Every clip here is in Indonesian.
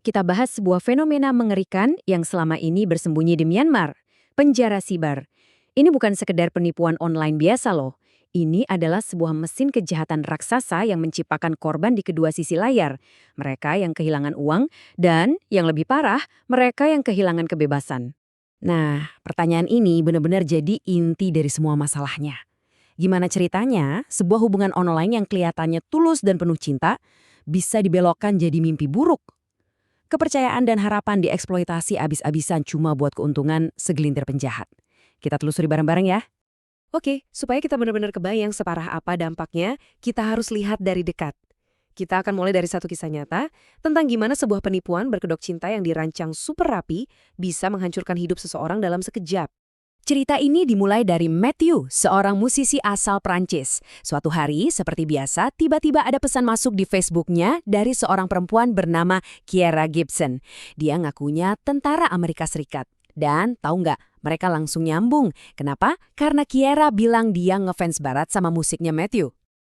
kita bahas sebuah fenomena mengerikan yang selama ini bersembunyi di Myanmar, penjara siber. Ini bukan sekedar penipuan online biasa loh. Ini adalah sebuah mesin kejahatan raksasa yang menciptakan korban di kedua sisi layar. Mereka yang kehilangan uang dan, yang lebih parah, mereka yang kehilangan kebebasan. Nah, pertanyaan ini benar-benar jadi inti dari semua masalahnya. Gimana ceritanya sebuah hubungan online yang kelihatannya tulus dan penuh cinta bisa dibelokkan jadi mimpi buruk? Kepercayaan dan harapan dieksploitasi abis-abisan cuma buat keuntungan segelintir penjahat. Kita telusuri bareng-bareng ya. Oke, supaya kita benar-benar kebayang separah apa dampaknya, kita harus lihat dari dekat. Kita akan mulai dari satu kisah nyata tentang gimana sebuah penipuan berkedok cinta yang dirancang super rapi bisa menghancurkan hidup seseorang dalam sekejap. Cerita ini dimulai dari Matthew, seorang musisi asal Prancis. Suatu hari, seperti biasa, tiba-tiba ada pesan masuk di Facebooknya dari seorang perempuan bernama Kiera Gibson. Dia ngakunya tentara Amerika Serikat. Dan tahu nggak, mereka langsung nyambung. Kenapa? Karena Kiera bilang dia ngefans barat sama musiknya Matthew.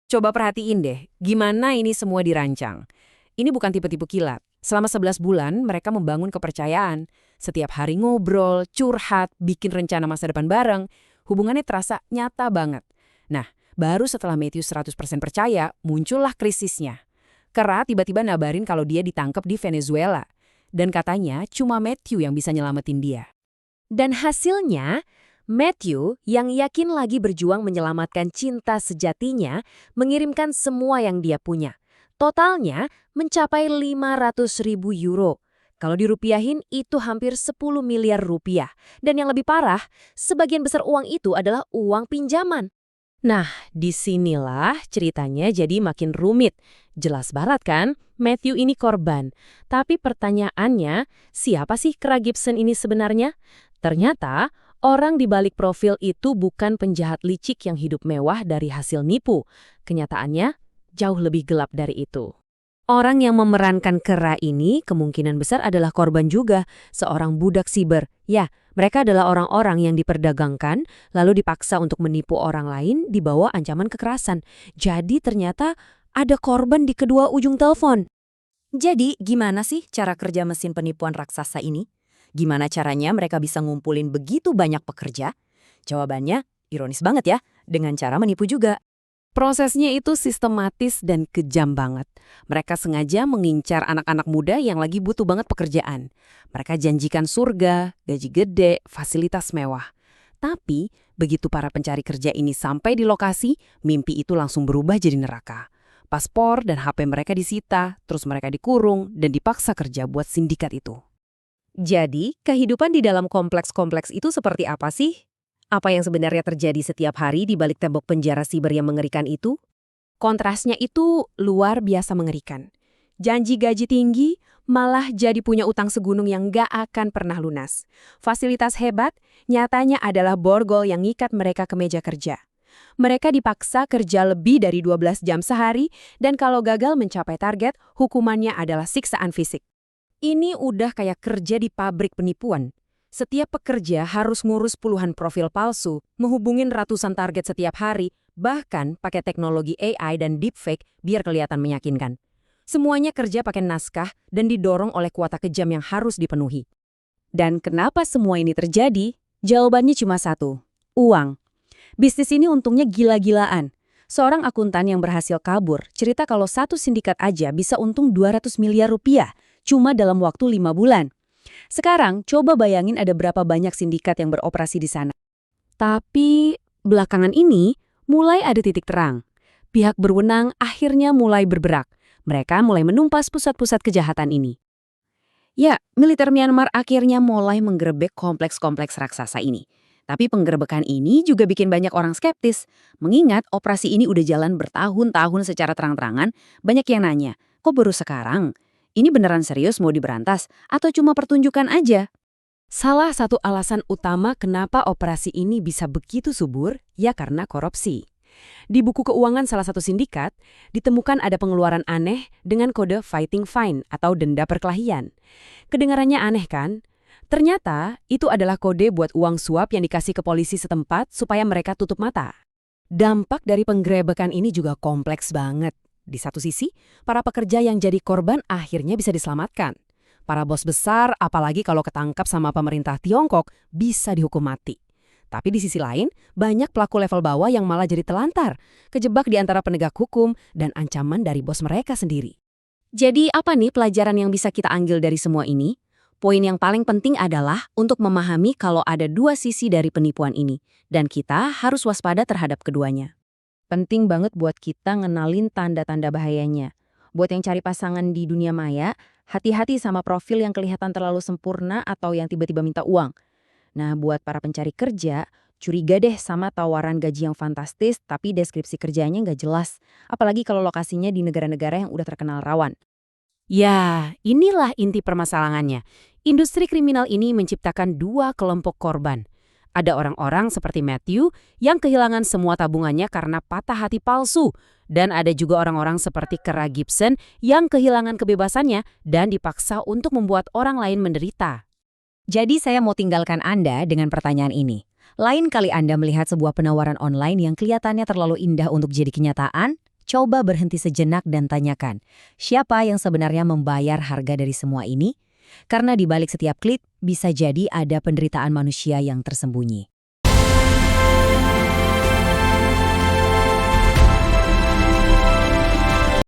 Coba perhatiin deh, gimana ini semua dirancang. Ini bukan tipe-tipe kilat. Selama 11 bulan, mereka membangun kepercayaan. Setiap hari ngobrol, curhat, bikin rencana masa depan bareng. Hubungannya terasa nyata banget. Nah, baru setelah Matthew 100% percaya, muncullah krisisnya. Kera tiba-tiba nabarin kalau dia ditangkap di Venezuela. Dan katanya cuma Matthew yang bisa nyelamatin dia. Dan hasilnya, Matthew yang yakin lagi berjuang menyelamatkan cinta sejatinya, mengirimkan semua yang dia punya. Totalnya mencapai 500.000 euro. Kalau dirupiahin itu hampir 10 miliar rupiah. Dan yang lebih parah, sebagian besar uang itu adalah uang pinjaman. Nah, disinilah ceritanya jadi makin rumit. Jelas banget kan, Matthew ini korban. Tapi pertanyaannya, siapa sih Kera Gibson ini sebenarnya? Ternyata, orang di balik profil itu bukan penjahat licik yang hidup mewah dari hasil nipu. Kenyataannya, jauh lebih gelap dari itu. Orang yang memerankan Kera ini kemungkinan besar adalah korban juga, seorang budak siber. Ya, mereka adalah orang-orang yang diperdagangkan, lalu dipaksa untuk menipu orang lain di bawah ancaman kekerasan. Jadi ternyata ada korban di kedua ujung telepon. Jadi gimana sih cara kerja mesin penipuan raksasa ini? Gimana caranya mereka bisa ngumpulin begitu banyak pekerja? Jawabannya ironis banget ya, dengan cara menipu juga. Prosesnya itu sistematis dan kejam banget. Mereka sengaja mengincar anak-anak muda yang lagi butuh banget pekerjaan. Mereka janjikan surga, gaji gede, fasilitas mewah. Tapi, begitu para pencari kerja ini sampai di lokasi, mimpi itu langsung berubah jadi neraka. Paspor dan HP mereka disita, terus mereka dikurung dan dipaksa kerja buat sindikat itu. Jadi, kehidupan di dalam kompleks-kompleks itu seperti apa sih? Apa yang sebenarnya terjadi setiap hari di balik tembok penjara siber yang mengerikan itu? Kontrasnya itu luar biasa mengerikan. Janji gaji tinggi, malah jadi punya utang segunung yang gak akan pernah lunas. Fasilitas hebat, nyatanya adalah borgol yang ngikat mereka ke meja kerja. Mereka dipaksa kerja lebih dari 12 jam sehari, dan kalau gagal mencapai target, hukumannya adalah siksaan fisik. Ini udah kayak kerja di pabrik penipuan. Setiap pekerja harus ngurus puluhan profil palsu, menghubungin ratusan target setiap hari, bahkan pakai teknologi AI dan deepfake biar kelihatan meyakinkan. Semuanya kerja pakai naskah dan didorong oleh kuota kejam yang harus dipenuhi. Dan kenapa semua ini terjadi? Jawabannya cuma satu, uang. Bisnis ini untungnya gila-gilaan. Seorang akuntan yang berhasil kabur cerita kalau satu sindikat aja bisa untung 200 miliar rupiah, cuma dalam waktu 5 bulan. Sekarang, coba bayangin ada berapa banyak sindikat yang beroperasi di sana. Tapi, belakangan ini, mulai ada titik terang. Pihak berwenang akhirnya mulai bergerak. Mereka mulai menumpas pusat-pusat kejahatan ini. Ya, militer Myanmar akhirnya mulai menggerebek kompleks-kompleks raksasa ini. Tapi penggerebekan ini juga bikin banyak orang skeptis. Mengingat operasi ini udah jalan bertahun-tahun secara terang-terangan, banyak yang nanya, kok baru sekarang? Ini beneran serius mau diberantas atau cuma pertunjukan aja? Salah satu alasan utama kenapa operasi ini bisa begitu subur, ya karena korupsi. Di buku keuangan salah satu sindikat, ditemukan ada pengeluaran aneh dengan kode fighting fine atau denda perkelahian. Kedengarannya aneh kan? Ternyata itu adalah kode buat uang suap yang dikasih ke polisi setempat supaya mereka tutup mata. Dampak dari penggerebekan ini juga kompleks banget. Di satu sisi, para pekerja yang jadi korban akhirnya bisa diselamatkan. Para bos besar, apalagi kalau ketangkap sama pemerintah Tiongkok, bisa dihukum mati. Tapi di sisi lain, banyak pelaku level bawah yang malah jadi telantar, kejebak di antara penegak hukum dan ancaman dari bos mereka sendiri. Jadi apa nih pelajaran yang bisa kita ambil dari semua ini? Poin yang paling penting adalah untuk memahami kalau ada dua sisi dari penipuan ini, dan kita harus waspada terhadap keduanya. Penting banget buat kita ngenalin tanda-tanda bahayanya. Buat yang cari pasangan di dunia maya, hati-hati sama profil yang kelihatan terlalu sempurna atau yang tiba-tiba minta uang. Nah, buat para pencari kerja, curiga deh sama tawaran gaji yang fantastis tapi deskripsi kerjanya nggak jelas. Apalagi kalau lokasinya di negara-negara yang udah terkenal rawan. Ya, inilah inti permasalahannya. Industri kriminal ini menciptakan dua kelompok korban. Ada orang-orang seperti Matthew yang kehilangan semua tabungannya karena patah hati palsu. Dan ada juga orang-orang seperti Kiera Gibson yang kehilangan kebebasannya dan dipaksa untuk membuat orang lain menderita. Jadi saya mau tinggalkan Anda dengan pertanyaan ini. Lain kali Anda melihat sebuah penawaran online yang kelihatannya terlalu indah untuk jadi kenyataan, coba berhenti sejenak dan tanyakan, siapa yang sebenarnya membayar harga dari semua ini? Karena di balik setiap klik, bisa jadi ada penderitaan manusia yang tersembunyi.